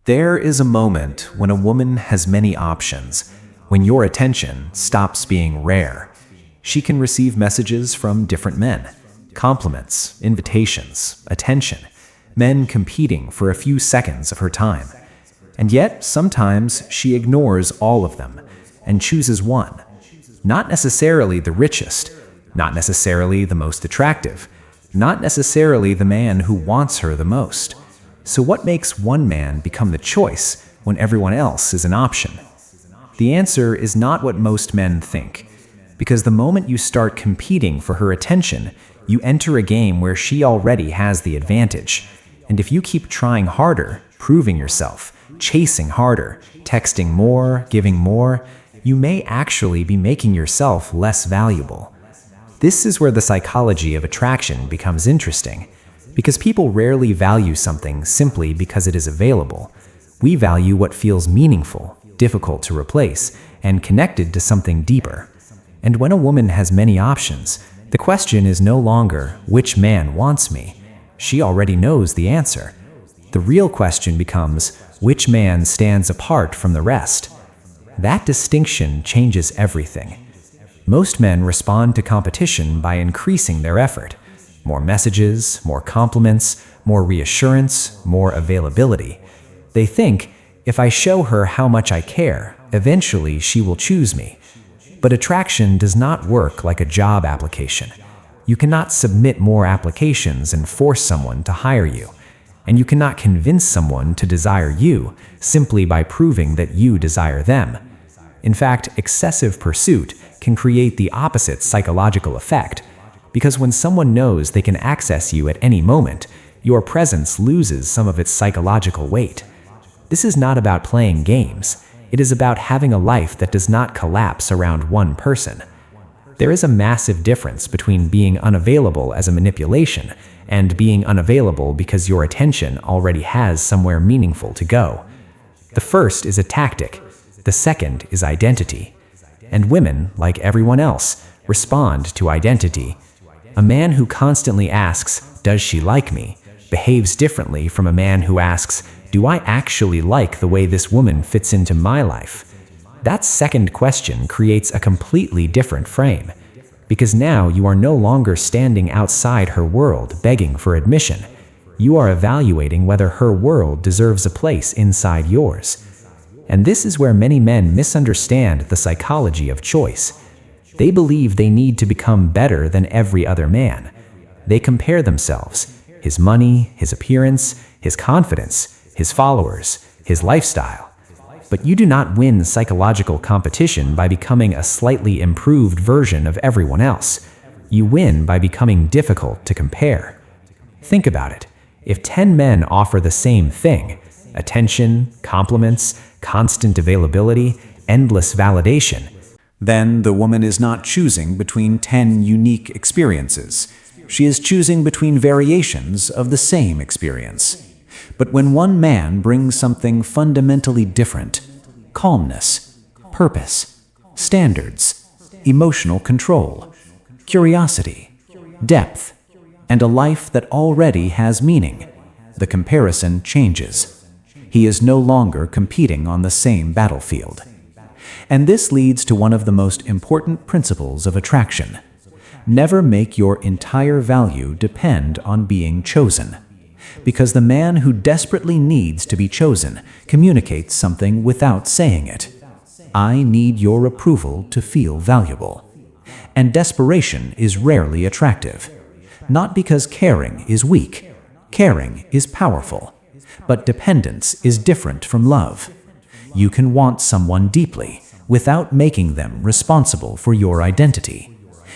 There is a moment when a woman has many options, when your attention stops being rare. She can receive messages from different men, compliments, invitations, attention, men competing for a few seconds of her time. And yet, sometimes she ignores all of them and chooses one. Not necessarily the richest, not necessarily the most attractive, not necessarily the man who wants her the most. So what makes one man become the choice when everyone else is an option? The answer is not what most men think, because the moment you start competing for her attention, you enter a game where she already has the advantage. And if you keep trying harder, proving yourself, chasing harder, texting more, giving more, you may actually be making yourself less valuable. This is where the psychology of attraction becomes interesting, because people rarely value something simply because it is available. We value what feels meaningful, difficult to replace, and connected to something deeper. And when a woman has many options, the question is no longer, which man wants me? She already knows the answer. The real question becomes, which man stands apart from the rest? That distinction changes everything. Most men respond to competition by increasing their effort. More messages, more compliments, more reassurance, more availability. They think, if I show her how much I care, eventually she will choose me. But attraction does not work like a job application. You cannot submit more applications and force someone to hire you. And you cannot convince someone to desire you simply by proving that you desire them. In fact, excessive pursuit can create the opposite psychological effect, because when someone knows they can access you at any moment, your presence loses some of its psychological weight. This is not about playing games. It is about having a life that does not collapse around one person. There is a massive difference between being unavailable as a manipulation and being unavailable because your attention already has somewhere meaningful to go. The first is a tactic. The second is identity. And women, like everyone else, respond to identity. A man who constantly asks, "Does she like me?" behaves differently from a man who asks, "Do I actually like the way this woman fits into my life?" That second question creates a completely different frame, because now you are no longer standing outside her world begging for admission. You are evaluating whether her world deserves a place inside yours. And this is where many men misunderstand the psychology of choice. They believe they need to become better than every other man. They compare themselves, his money, his appearance, his confidence, his followers, his lifestyle. But you do not win psychological competition by becoming a slightly improved version of everyone else. You win by becoming difficult to compare. Think about it. If 10 men offer the same thing, attention, compliments, constant availability, endless validation, then the woman is not choosing between 10 unique experiences. She is choosing between variations of the same experience. But when one man brings something fundamentally different, calmness, purpose, standards, emotional control, curiosity, depth, and a life that already has meaning, the comparison changes. He is no longer competing on the same battlefield. And this leads to one of the most important principles of attraction. Never make your entire value depend on being chosen. Because the man who desperately needs to be chosen communicates something without saying it. I need your approval to feel valuable. And desperation is rarely attractive. Not because caring is weak. Caring is powerful. But dependence is different from love. You can want someone deeply without making them responsible for your identity.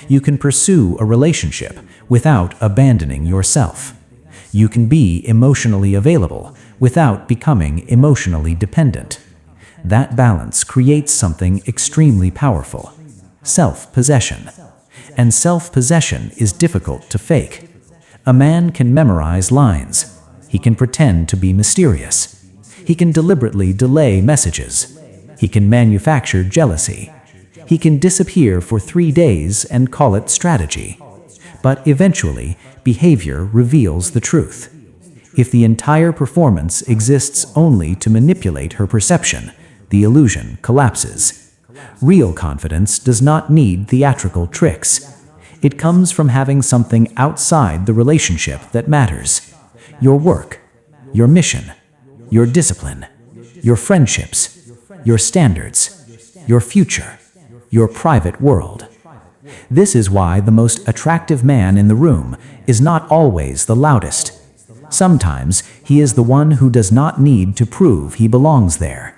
You can pursue a relationship without abandoning yourself. You can be emotionally available without becoming emotionally dependent. That balance creates something extremely powerful: self-possession. And self-possession is difficult to fake. A man can memorize lines. He can pretend to be mysterious. He can deliberately delay messages. He can manufacture jealousy. He can disappear for 3 days and call it strategy. But eventually, behavior reveals the truth. If the entire performance exists only to manipulate her perception, the illusion collapses. Real confidence does not need theatrical tricks. It comes from having something outside the relationship that matters. Your work, your mission, your discipline, your friendships, your standards, your future, your private world. This is why the most attractive man in the room is not always the loudest. Sometimes he is the one who does not need to prove he belongs there.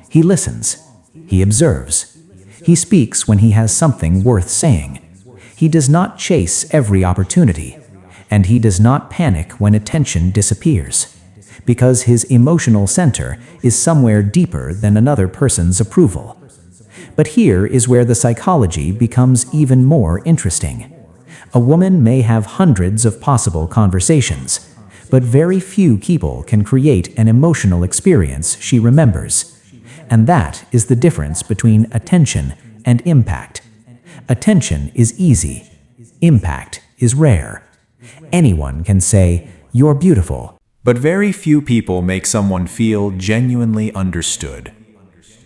He listens. He observes. He speaks when he has something worth saying. He does not chase every opportunity, and he does not panic when attention disappears, because his emotional center is somewhere deeper than another person's approval. But here is where the psychology becomes even more interesting. A woman may have hundreds of possible conversations, but very few people can create an emotional experience she remembers. And that is the difference between attention and impact. Attention is easy. Impact is rare. Anyone can say, "You're beautiful." But very few people make someone feel genuinely understood.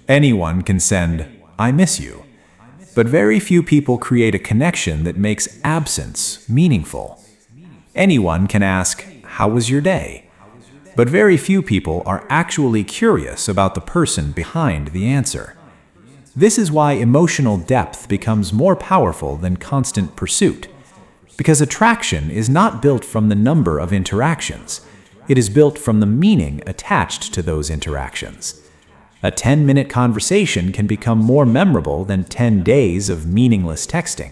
Anyone can send, "I miss you." But very few people create a connection that makes absence meaningful. Anyone can ask, "How was your day?" But very few people are actually curious about the person behind the answer. This is why emotional depth becomes more powerful than constant pursuit. Because attraction is not built from the number of interactions. It is built from the meaning attached to those interactions. A 10-minute conversation can become more memorable than 10 days of meaningless texting.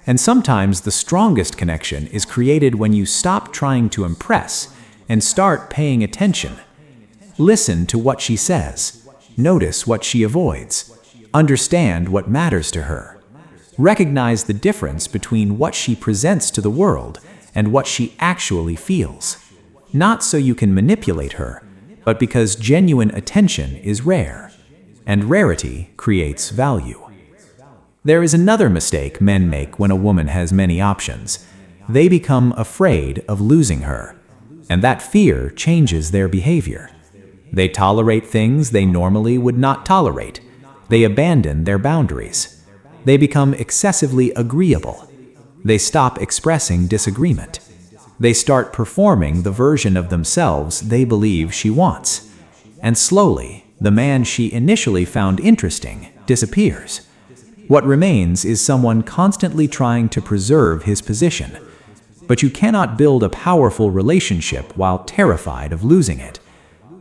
And sometimes the strongest connection is created when you stop trying to impress and start paying attention. Listen to what she says. Notice what she avoids. Understand what matters to her. Recognize the difference between what she presents to the world and what she actually feels. Not so you can manipulate her, but because genuine attention is rare, and rarity creates value. There is another mistake men make when a woman has many options. They become afraid of losing her, and that fear changes their behavior. They tolerate things they normally would not tolerate. They abandon their boundaries. They become excessively agreeable. They stop expressing disagreement. They start performing the version of themselves they believe she wants. And slowly, the man she initially found interesting disappears. What remains is someone constantly trying to preserve his position. But you cannot build a powerful relationship while terrified of losing it.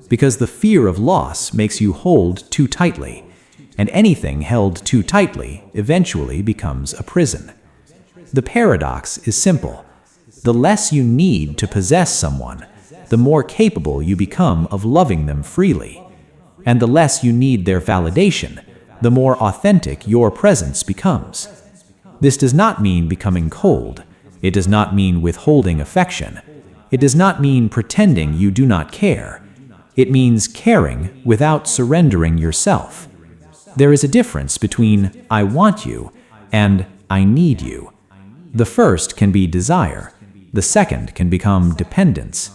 Because the fear of loss makes you hold too tightly. And anything held too tightly eventually becomes a prison. The paradox is simple. The less you need to possess someone, the more capable you become of loving them freely. And the less you need their validation, the more authentic your presence becomes. This does not mean becoming cold. It does not mean withholding affection. It does not mean pretending you do not care. It means caring without surrendering yourself. There is a difference between "I want you" and "I need you." The first can be desire. The second can become dependence.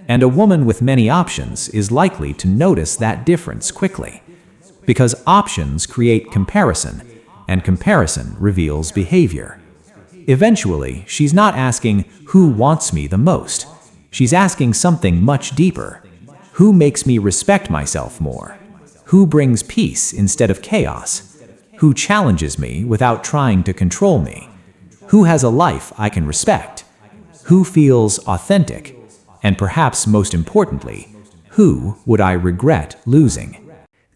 And a woman with many options is likely to notice that difference quickly. Because options create comparison, and comparison reveals behavior. Eventually, she's not asking, "Who wants me the most?" She's asking something much deeper. Who makes me respect myself more? Who brings peace instead of chaos? Who challenges me without trying to control me? Who has a life I can respect? Who feels authentic? And perhaps most importantly, who would I regret losing?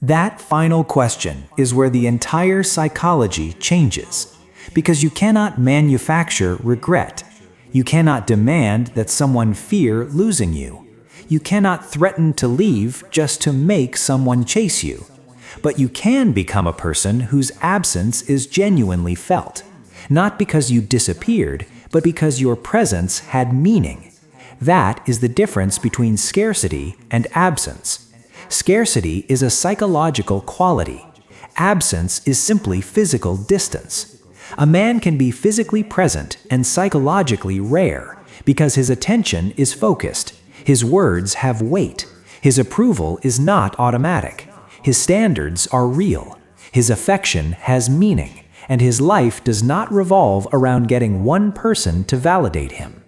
That final question is where the entire psychology changes. Because you cannot manufacture regret. You cannot demand that someone fear losing you. You cannot threaten to leave just to make someone chase you. But you can become a person whose absence is genuinely felt. Not because you disappeared, but because your presence had meaning. That is the difference between scarcity and absence. Scarcity is a psychological quality. Absence is simply physical distance. A man can be physically present and psychologically rare because his attention is focused. His words have weight. His approval is not automatic. His standards are real. His affection has meaning, and his life does not revolve around getting one person to validate him.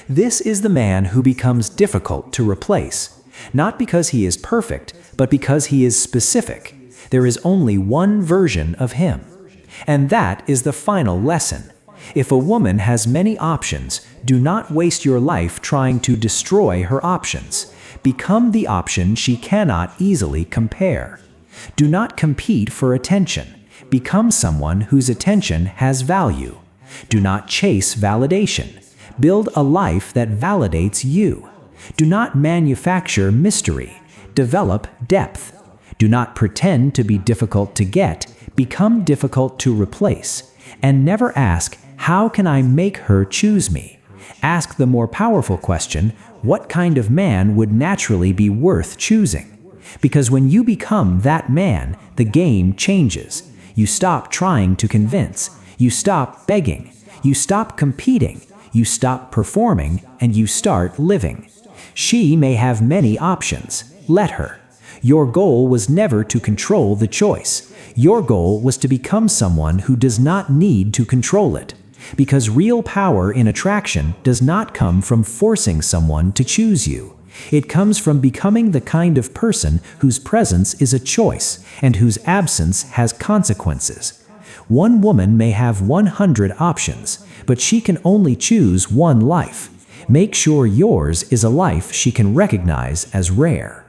This is the man who becomes difficult to replace, not because he is perfect, but because he is specific. There is only one version of him. And that is the final lesson. If a woman has many options, do not waste your life trying to destroy her options. Become the option she cannot easily compare. Do not compete for attention. Become someone whose attention has value. Do not chase validation. Build a life that validates you. Do not manufacture mystery. Develop depth. Do not pretend to be difficult to get. Become difficult to replace. And never ask, how can I make her choose me? Ask the more powerful question, what kind of man would naturally be worth choosing? Because when you become that man, the game changes. You stop trying to convince. You stop begging. You stop competing. You stop performing, and you start living. She may have many options. Let her. Your goal was never to control the choice. Your goal was to become someone who does not need to control it. Because real power in attraction does not come from forcing someone to choose you. It comes from becoming the kind of person whose presence is a choice and whose absence has consequences. One woman may have 100 options, but she can only choose one life. Make sure yours is a life she can recognize as rare.